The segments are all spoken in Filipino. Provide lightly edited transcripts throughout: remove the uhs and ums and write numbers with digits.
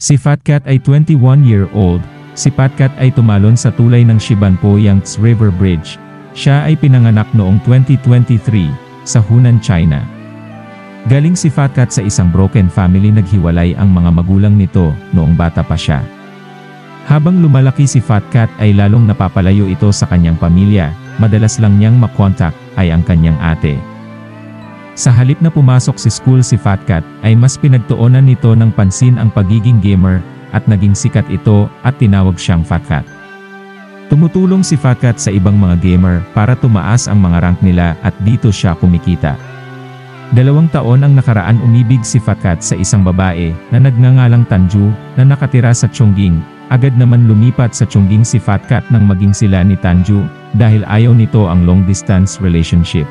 Si Fat Cat ay 21-year-old. Si Fat Cat ay tumalon sa tulay ng Shibanpo Yangtze River Bridge. Siya ay pinanganak noong 2023 sa Hunan, China. Galing si Fat Cat sa isang broken family. Naghiwalay ang mga magulang nito noong bata pa siya. Habang lumalaki si Fat Cat ay lalong napapalayo ito sa kanyang pamilya. Madalas lang niyang makontak ay ang kanyang ate. Sa halip na pumasok si school si Fat Cat ay mas pinagtuunan nito ng pansin ang pagiging gamer at naging sikat ito at tinawag siyang Fat Cat. Tumutulong si Fat Cat sa ibang mga gamer para tumaas ang mga rank nila at dito siya kumikita. 2 taon ang nakaraan umibig si Fat Cat sa isang babae na nagngangalang Tanju na nakatira sa Chongqing. Agad naman lumipat sa Chongqing si Fat Cat nang maging sila ni Tanju dahil ayaw nito ang long distance relationship.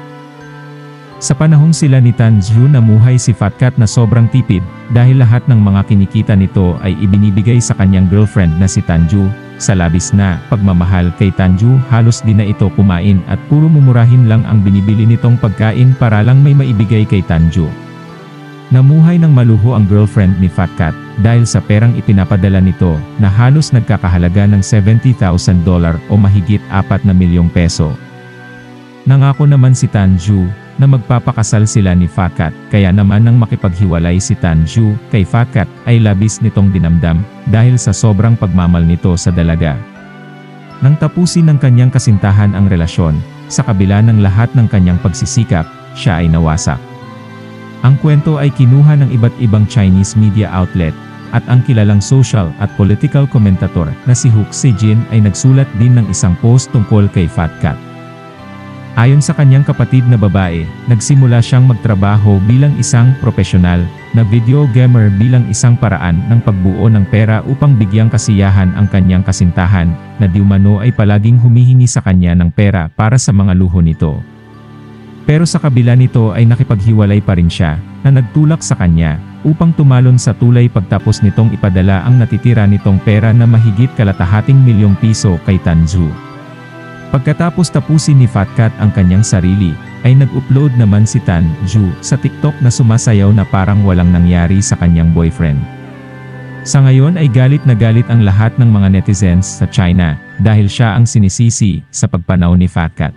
Sa panahong sila ni Tanju namuhay si Fat Cat na sobrang tipid dahil lahat ng mga kinikita nito ay ibinibigay sa kanyang girlfriend na si Tanju. Sa labis na pagmamahal kay Tanju halos di na ito kumain at puro mumurahin lang ang binibili nitong pagkain para lang may maibigay kay Tanju. Namuhay ng maluho ang girlfriend ni Fat Cat dahil sa perang ipinapadala nito na halos nagkakahalaga ng $70,000 o mahigit 4 na milyong peso. Nangako naman si Tanju na magpapakasal sila ni Fat Cat, kaya naman nang makipaghiwalay si Tanju kay Fat Cat ay labis nitong dinamdam dahil sa sobrang pagmamal nito sa dalaga. Nang tapusin ng kanyang kasintahan ang relasyon, sa kabila ng lahat ng kanyang pagsisikap, siya ay nawasak. Ang kwento ay kinuha ng iba't ibang Chinese media outlet, at ang kilalang social at political commentator na si Hook Sejin ay nagsulat din ng isang post tungkol kay Fat Cat. Ayon sa kanyang kapatid na babae, nagsimula siyang magtrabaho bilang isang profesional na video gamer bilang isang paraan ng pagbuo ng pera upang bigyang kasiyahan ang kanyang kasintahan, na diumano ay palaging humihingi sa kanya ng pera para sa mga luho nito. Pero sa kabila nito ay nakipaghiwalay pa rin siya, na nagtulak sa kanya, upang tumalon sa tulay pagtapos nitong ipadala ang natitira nitong pera na mahigit kalahating milyong piso kay Tanju. Pagkatapos tapusin ni Fat Cat ang kanyang sarili, ay nag-upload naman si Tanju sa TikTok na sumasayaw na parang walang nangyari sa kanyang boyfriend. Sa ngayon ay galit na galit ang lahat ng mga netizens sa China dahil siya ang sinisisi sa pagpanaw ni Fat Cat.